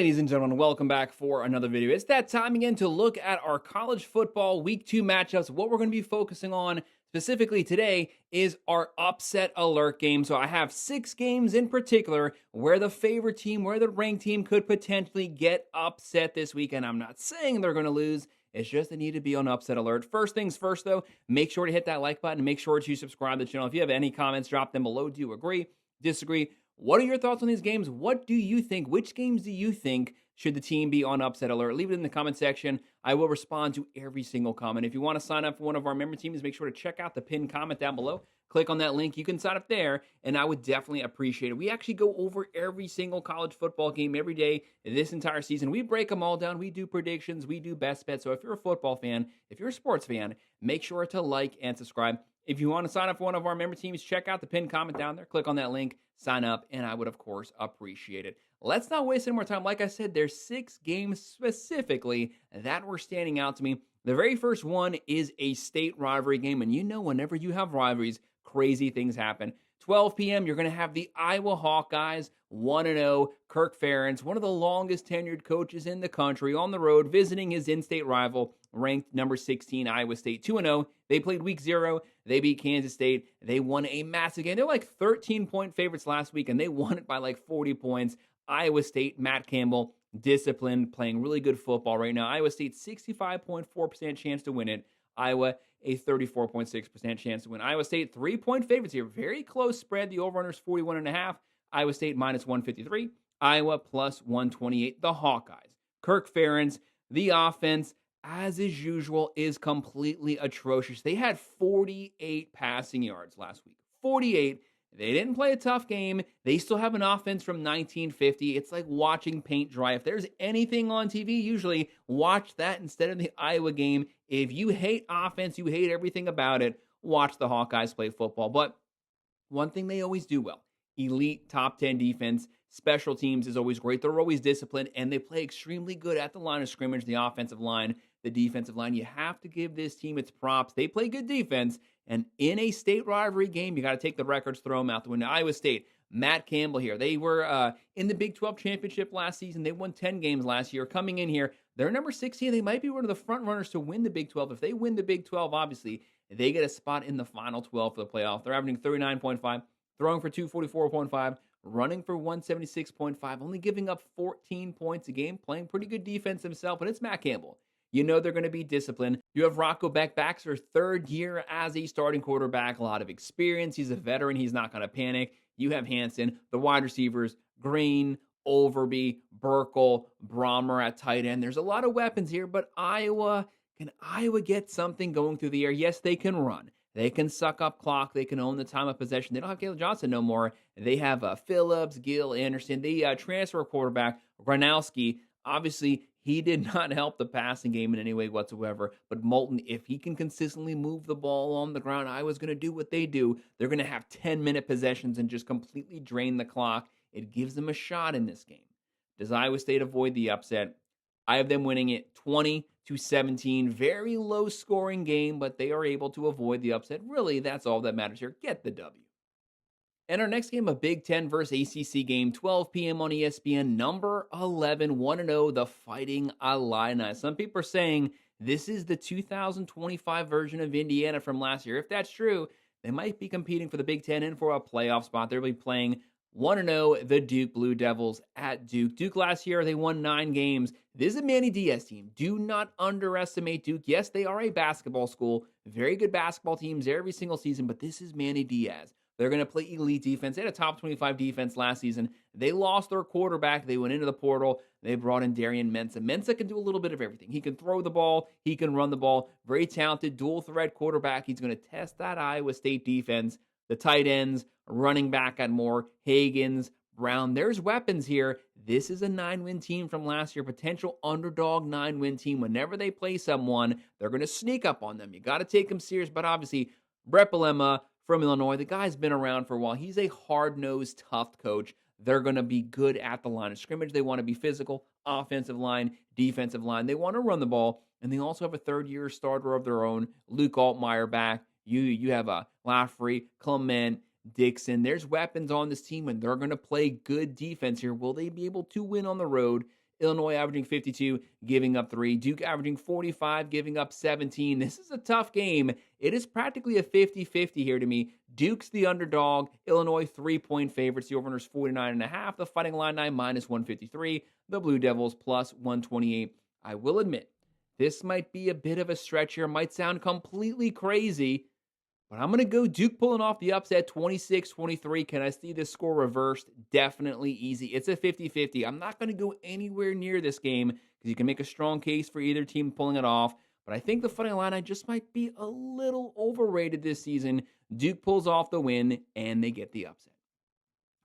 Ladies and gentlemen, welcome back for another video. It's that time again to look at our college football week 2 matchups. What we're going to be focusing on specifically today is our upset alert game. So I have 6 games in particular where the favorite team, where the ranked team could potentially get upset this weekend. I'm not saying they're going to lose. It's just they need to be on upset alert. First things first, though, make sure to hit that like button. Make sure to subscribe to the channel. If you have any comments, drop them below. Do you agree? Disagree? What are your thoughts on these games? What do you think? Which games do you think should the team be on upset alert? Leave it in the comment section. I will respond to every single comment. If you want to sign up for one of our member teams, make sure to check out the pinned comment down below. Click on that link. You can sign up there, and I would definitely appreciate it. We actually go over every single college football game every day this entire season. We break them all down. We do predictions. We do best bets. So if you're a football fan, if you're a sports fan, make sure to like and subscribe. If you want to sign up for one of our member teams, check out the pinned comment down there. Click on that link, sign up, and I would, of course, appreciate it. Let's not waste any more time. Like I said, there's 6 games specifically that were standing out to me. The very first one is a state rivalry game, and you know whenever you have rivalries, crazy things happen. 12 p.m., you're going to have the Iowa Hawkeyes, 1-0, Kirk Ferentz, one of the longest tenured coaches in the country, on the road, visiting his in-state rival, ranked number 16, Iowa State, 2-0. They played week 0. They beat Kansas State. They won a massive game. They're like 13-point favorites last week, and they won it by like 40 points. Iowa State, Matt Campbell, disciplined, playing really good football right now. Iowa State, 65.4% chance to win it. Iowa, a 34.6% chance to win. Iowa State, 3-point favorites here. Very close spread. The over-under is 41.5. Iowa State, minus 153. Iowa, plus 128. The Hawkeyes. Kirk Ferentz, the offense, as is usual, is completely atrocious. They had 48 passing yards last week. 48. They didn't play a tough game. They still have an offense from 1950. It's like watching paint dry. If there's anything on TV, usually watch that instead of the Iowa game. If you hate offense, you hate everything about it, watch the Hawkeyes play football. But one thing they always do well, elite top 10 defense. Special teams is always great. They're always disciplined, and they play extremely good at the line of scrimmage, the offensive line, the defensive line. You have to give this team its props. They play good defense, and in a state rivalry game, you got to take the records, throw them out the window. Iowa State, Matt Campbell here. They were in the Big 12 championship last season. They won 10 games last year. Coming in here, they're number 16. They might be one of the front runners to win the Big 12. If they win the Big 12, obviously, they get a spot in the final 12 for the playoff. They're averaging 39.5, throwing for 244.5, running for 176.5, only giving up 14 points a game, playing pretty good defense himself, but it's Matt Campbell. You know they're going to be disciplined. You have Rocco Beck back for 3rd year as a starting quarterback, a lot of experience. He's a veteran. He's not going to panic. You have Hansen, the wide receivers, Green, Overby, Burkle, Brommer at tight end. There's a lot of weapons here, but can Iowa get something going through the air? Yes, they can run. They can suck up clock. They can own the time of possession. They don't have Caleb Johnson no more. They have Phillips, Gill, Anderson. They transfer quarterback, Gronowski. Obviously, he did not help the passing game in any way whatsoever. But Moulton, if he can consistently move the ball on the ground, Iowa's going to do what they do. They're going to have 10-minute possessions and just completely drain the clock. It gives them a shot in this game. Does Iowa State avoid the upset? I have them winning it 20-17. Very low scoring game, but they are able to avoid the upset. Really, that's all that matters here. Get the W. And our next game, a Big Ten versus ACC game, 12 p.m. on ESPN, number 11, 1-0, the Fighting Illini. Some people are saying this is the 2025 version of Indiana from last year. If that's true, they might be competing for the Big Ten and for a playoff spot. They'll be playing 1-0, the Duke Blue Devils at Duke. Duke last year, they won 9 games. This is a Manny Diaz team. Do not underestimate Duke. Yes, they are a basketball school. Very good basketball teams every single season, but this is Manny Diaz. They're going to play elite defense. They had a top 25 defense last season. They lost their quarterback. They went into the portal. They brought in Darian Mensah. Mensah can do a little bit of everything. He can throw the ball. He can run the ball. Very talented dual-threat quarterback. He's going to test that Iowa State defense. The tight ends, running back at Moore, Higgins, Brown. There's weapons here. This is a 9-win team from last year, potential underdog 9-win team. Whenever they play someone, they're going to sneak up on them. You got to take them serious, but obviously, Brett Bielema from Illinois, the guy's been around for a while. He's a hard-nosed, tough coach. They're going to be good at the line of scrimmage. They want to be physical, offensive line, defensive line. They want to run the ball, and they also have a 3rd-year starter of their own, Luke Altmaier back. You have a Lafrey, Clement, Dixon. There's weapons on this team, and they're going to play good defense here. Will they be able to win on the road? Illinois averaging 52, giving up 3. Duke averaging 45, giving up 17. This is a tough game. It is practically a 50-50 here to me. Duke's the underdog. Illinois 3-point favorites. The over-under is 49.5. The Fighting Illini minus 153. The Blue Devils plus 128. I will admit, this might be a bit of a stretch here. Might sound completely crazy, but I'm going to go Duke pulling off the upset 26-23. Can I see this score reversed? Definitely easy. It's a 50-50. I'm not going to go anywhere near this game because you can make a strong case for either team pulling it off. But I think the Fighting Illini just might be a little overrated this season. Duke pulls off the win, and they get the upset.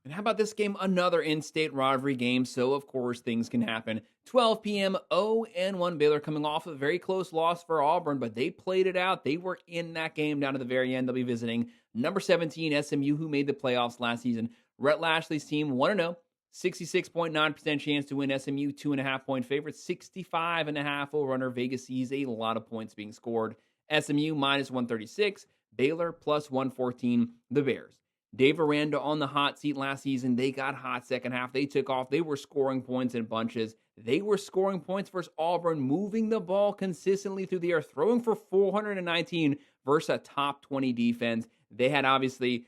And how about this game? Another in-state rivalry game, so of course things can happen. 12 p.m., 0-1 Baylor coming off a very close loss for Auburn, but they played it out. They were in that game down to the very end. They'll be visiting number 17, SMU, who made the playoffs last season. Rhett Lashley's team 1-0, 66.9% chance to win. SMU 2.5-point favorite, 65.5 over-under. Vegas sees a lot of points being scored. SMU minus 136, Baylor plus 114, the Bears. Dave Aranda on the hot seat last season. They got hot second half. They took off. They were scoring points in bunches. They were scoring points versus Auburn, moving the ball consistently through the air, throwing for 419 versus a top 20 defense. They had obviously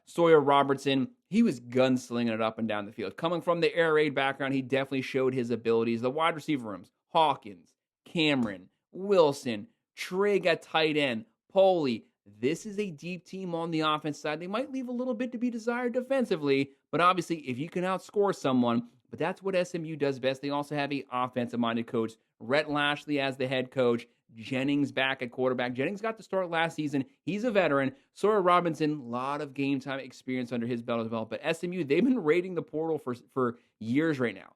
Sawyer Robertson. He was gunslinging it up and down the field. Coming from the air raid background, he definitely showed his abilities. The wide receiver rooms, Hawkins, Cameron, Wilson, Trigg at tight end, Poley. This is a deep team on the offense side. They might leave a little bit to be desired defensively, but obviously if you can outscore someone, but that's what SMU does best. They also have a offensive-minded coach, Rhett Lashley as the head coach, Jennings back at quarterback. Jennings got to start last season. He's a veteran. Sawyer Robinson, a lot of game time experience under his belt as well. But SMU, they've been raiding the portal for years right now.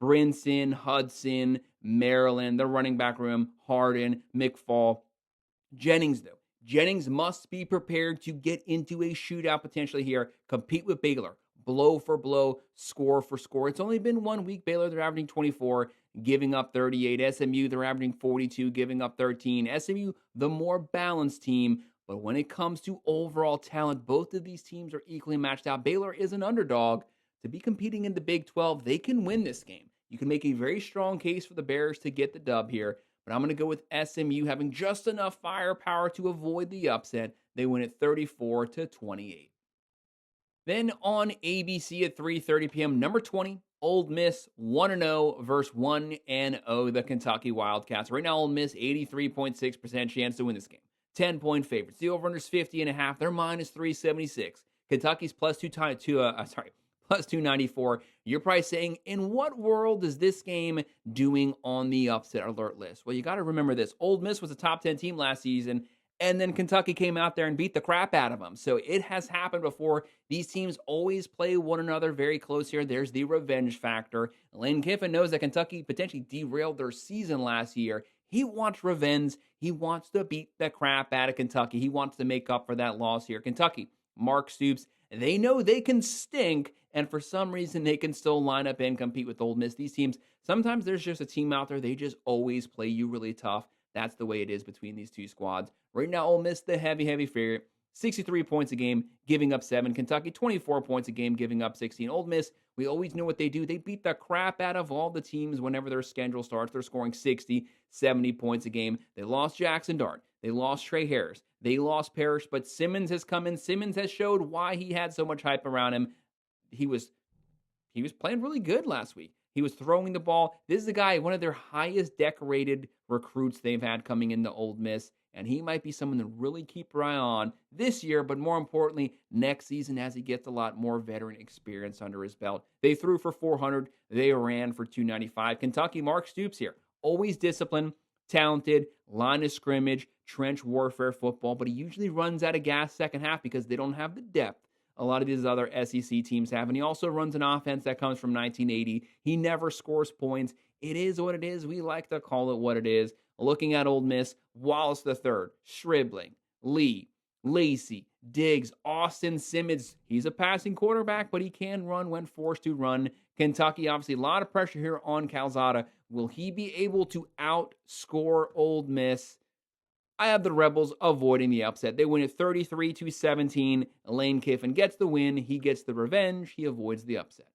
Brinson, Hudson, Maryland, the running back room, Harden, McFall. Jennings, though. Jennings must be prepared to get into a shootout potentially here, compete with Baylor, blow for blow, score for score. It's only been 1 week. Baylor, they're averaging 24, giving up 38. SMU, they're averaging 42, giving up 13. SMU, the more balanced team, but when it comes to overall talent, both of these teams are equally matched out. Baylor is an underdog. To be competing in the Big 12, they can win this game. You can make a very strong case for the Bears to get the dub here. But I'm going to go with SMU having just enough firepower to avoid the upset. They win at 34-28. Then on ABC at 3:30 p.m., number 20, Ole Miss 1-0 versus 1-0, the Kentucky Wildcats. Right now, Ole Miss 83.6% chance to win this game. 10-point favorites. The over-under is 50.5. They're minus 376. Kentucky's plus 294. You're probably saying, in what world is this game doing on the upset alert list? Well, you got to remember this. Ole Miss was a top 10 team last season, and then Kentucky came out there and beat the crap out of them. So it has happened before. These teams always play one another very close here. There's the revenge factor. Lane Kiffin knows that Kentucky potentially derailed their season last year. He wants revenge. He wants to beat the crap out of Kentucky. He wants to make up for that loss here. Kentucky, Mark Stoops, they know they can stink, and for some reason, they can still line up and compete with Ole Miss. These teams, sometimes there's just a team out there, they just always play you really tough. That's the way it is between these two squads. Right now, Ole Miss, the heavy favorite. 63 points a game, giving up 7. Kentucky, 24 points a game, giving up 16. Ole Miss, we always know what they do. They beat the crap out of all the teams whenever their schedule starts. They're scoring 60, 70 points a game. They lost Jackson Dart. They lost Trey Harris. They lost Parrish, but Simmons has come in. Simmons has showed why he had so much hype around him. He was playing really good last week. He was throwing the ball. This is the guy, one of their highest decorated recruits they've had coming into Ole Miss, and he might be someone to really keep your eye on this year, but more importantly, next season as he gets a lot more veteran experience under his belt. They threw for 400. They ran for 295. Kentucky, Mark Stoops here. Always disciplined, talented, line of scrimmage, trench warfare football, but he usually runs out of gas second half because they don't have the depth a lot of these other SEC teams have. And he also runs an offense that comes from 1980. He never scores points. It is what it is. We like to call it what it is. Looking at Ole Miss, Wallace III, Shribling, Lee, Lacey, Diggs, Austin Simmons. He's a passing quarterback, but he can run when forced to run. Kentucky, obviously, a lot of pressure here on Calzada. Will he be able to outscore Ole Miss? I have the Rebels avoiding the upset. They win at 33-17. Lane Kiffin gets the win. He gets the revenge. He avoids the upset.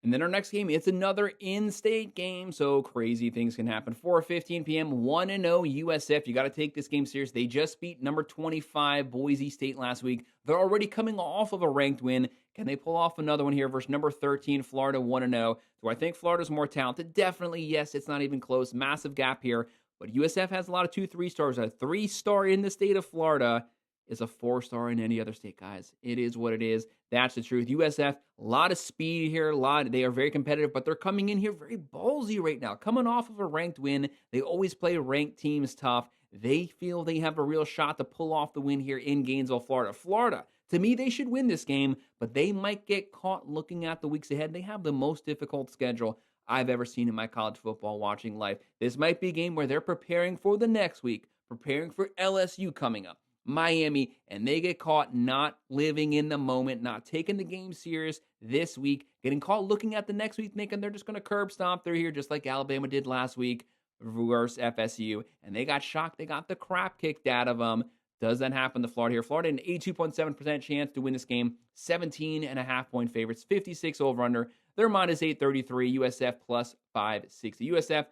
And then our next game, it's another in-state game, so crazy things can happen. 4:15 p.m., 1-0 USF. You got to take this game serious. They just beat number 25 Boise State last week. They're already coming off of a ranked win. Can they pull off another one here versus number 13 Florida 1-0? Do I think Florida's more talented? Definitely, yes. It's not even close. Massive gap here. But USF has a lot of 2-3 stars. A 3-star in the state of Florida is a 4-star in any other state, guys. It is what it is. That's the truth. USF, a lot of speed here. They are very competitive, but they're coming in here very ballsy right now. Coming off of a ranked win. They always play ranked teams tough. They feel they have a real shot to pull off the win here in Gainesville, Florida. Florida, to me, they should win this game, but they might get caught looking at the weeks ahead. They have the most difficult schedule I've ever seen in my college football watching life. This might be a game where they're preparing for the next week, preparing for LSU coming up, Miami, and they get caught not living in the moment, not taking the game serious this week, getting caught looking at the next week, thinking they're just going to curb stomp through here, just like Alabama did last week versus FSU, and they got shocked. They got the crap kicked out of them. Does that happen to Florida here? Florida, an 82.7% chance to win this game, 17.5-point favorites, 56 over-under. They're minus 833, USF plus 560. USF,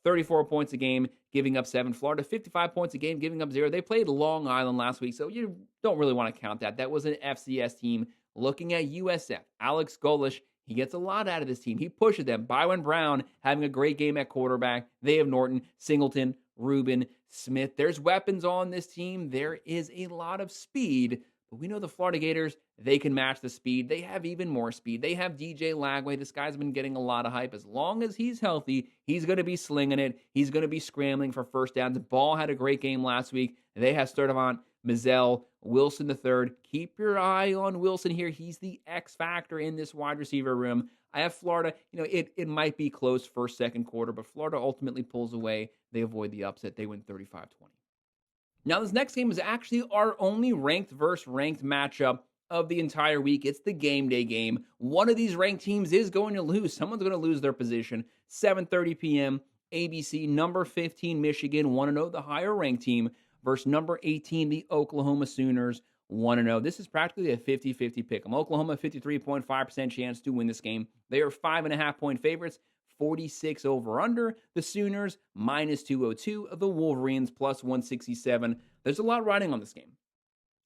34 points a game, giving up 7. Florida, 55 points a game, giving up 0. They played Long Island last week, so you don't really want to count that. That was an FCS team. Looking at USF, Alex Golish, he gets a lot out of this team. He pushes them. Byron Brown having a great game at quarterback. They have Norton, Singleton, Rubin, Smith. There's weapons on this team. There is a lot of speed. But we know the Florida Gators, they can match the speed. They have even more speed. They have DJ Lagway. This guy's been getting a lot of hype. As long as he's healthy, he's going to be slinging it. He's going to be scrambling for first downs. Ball had a great game last week. They have Sturdivant, Mizell, Wilson III. Keep your eye on Wilson here. He's the X factor in this wide receiver room. I have Florida. It might be close first, second quarter, but Florida ultimately pulls away. They avoid the upset. They win 35-20. Now, this next game is actually our only ranked versus ranked matchup of the entire week. It's the game day game. One of these ranked teams is going to lose. Someone's going to lose their position. 7:30 p.m. ABC, number 15 Michigan, 1-0, the higher ranked team, versus number 18, the Oklahoma Sooners, 1-0. This is practically a 50-50 pick. Oklahoma, 53.5% chance to win this game. They are 5.5-point favorites. 46 over under. The Sooners, minus 202. The Wolverines, plus 167. There's a lot riding on this game.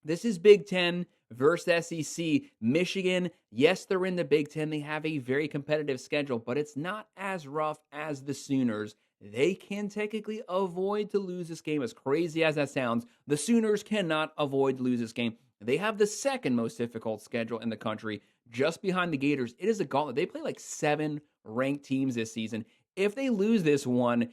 This is Big Ten versus SEC. Michigan, yes, they're in the Big Ten. They have a very competitive schedule, but it's not as rough as the Sooners. They can technically avoid to lose this game. As crazy as that sounds, the Sooners cannot avoid to lose this game. They have the second most difficult schedule in the country, just behind the Gators. It is a gauntlet. They play like 7 ranked teams this season. If they lose this one,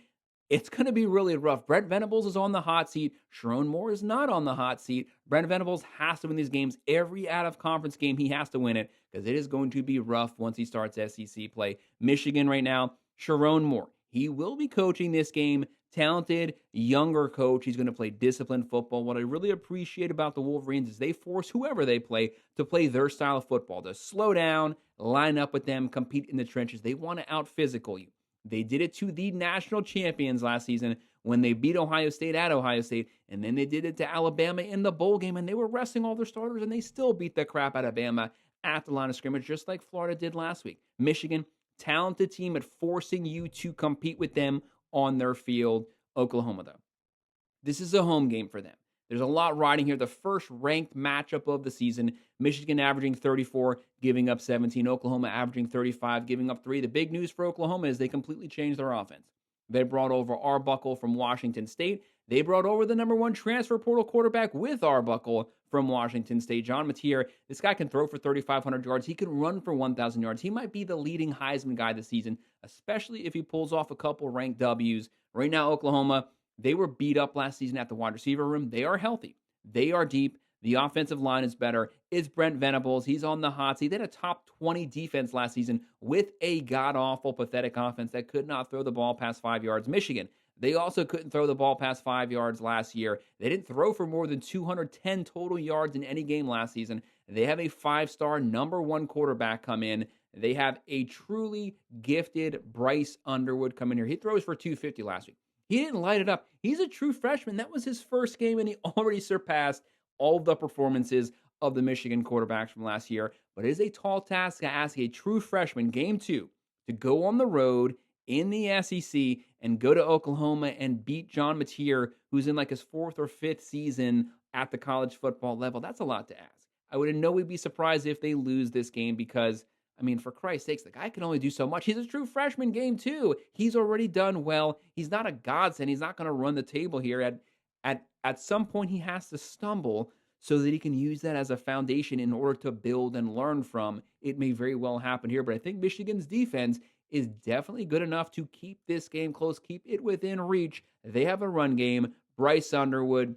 it's going to be really rough. Brent Venables is on the hot seat. Sharon Moore is not on the hot seat. Brent Venables has to win these games. Every out-of-conference game, he has to win it because it is going to be rough once he starts SEC play. Michigan right now, Sharon Moore. He will be coaching this game. Talented, younger coach. He's going to play disciplined football. What I really appreciate about the Wolverines is they force whoever they play to play their style of football, to slow down, line up with them, compete in the trenches. They want to out-physical you. They did it to the national champions last season when they beat Ohio State at Ohio State, and then they did it to Alabama in the bowl game, and they were resting all their starters, and they still beat the crap out of Alabama at the line of scrimmage, just like Florida did last week. Michigan, talented team at forcing you to compete with them on their field. Oklahoma, though, this is a home game for them. There's a lot riding here. The first ranked matchup of the season. Michigan averaging 34, giving up 17. Oklahoma averaging 35, giving up 3. The big news for Oklahoma is they completely changed their offense. They brought over Arbuckle from Washington State. They brought over the number 1 transfer portal quarterback with Arbuckle from Washington State, John Mateer. This guy can throw for 3,500 yards. He can run for 1,000 yards. He might be the leading Heisman guy this season, especially if he pulls off a couple ranked W's. Right now, Oklahoma, they were beat up last season at the wide receiver room. They are healthy. They are deep. The offensive line is better. It's Brent Venables. He's on the hot seat. They had a top 20 defense last season with a god-awful, pathetic offense that could not throw the ball past 5 yards. Michigan, they also couldn't throw the ball past 5 yards last year. They didn't throw for more than 210 total yards in any game last season. They have a 5-star number 1 quarterback come in. They have a truly gifted Bryce Underwood come in here. He throws for 250 last week. He didn't light it up. He's a true freshman. That was his first game, and he already surpassed all the performances of the Michigan quarterbacks from last year, but it is a tall task to ask a true freshman, game two, to go on the road in the SEC and go to Oklahoma and beat John Mateer, who's in like his fourth or fifth season at the college football level. That's a lot to ask. I would in no way be surprised if they lose this game because, I mean, for Christ's sakes, the guy can only do so much. He's a true freshman, game two. He's already done well. He's not a godsend. He's not going to run the table here. At some point, he has to stumble so that he can use that as a foundation in order to build and learn from. It may very well happen here, but I think Michigan's defense is definitely good enough to keep this game close, keep it within reach. They have a run game. Bryce Underwood,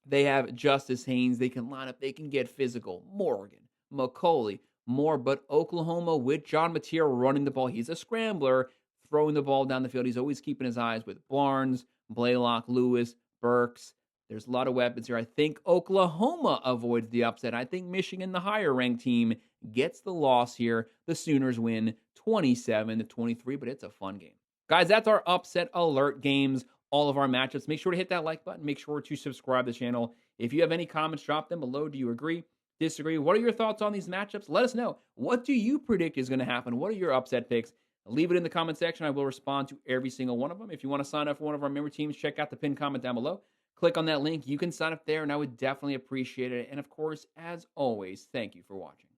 they have Justice Haynes. They can line up, they can get physical. Morgan, McCauley, more, but Oklahoma with John Mateer running the ball. He's a scrambler, throwing the ball down the field. He's always keeping his eyes with Barnes, Blaylock, Lewis, Burks. There's a lot of weapons here. I think Oklahoma avoids the upset. I think Michigan, the higher ranked team, gets the loss here. The Sooners win 27-23, but it's a fun game. Guys, that's our upset alert games, all of our matchups. Make sure to hit that like button. Make sure to subscribe to the channel. If you have any comments, drop them below. Do you agree? Disagree? What are your thoughts on these matchups? Let us know. What do you predict is going to happen? What are your upset picks? Leave it in the comment section. I will respond to every single one of them. If you want to sign up for one of our member teams, check out the pinned comment down below. Click on that link. You can sign up there, and I would definitely appreciate it. And of course, as always, thank you for watching.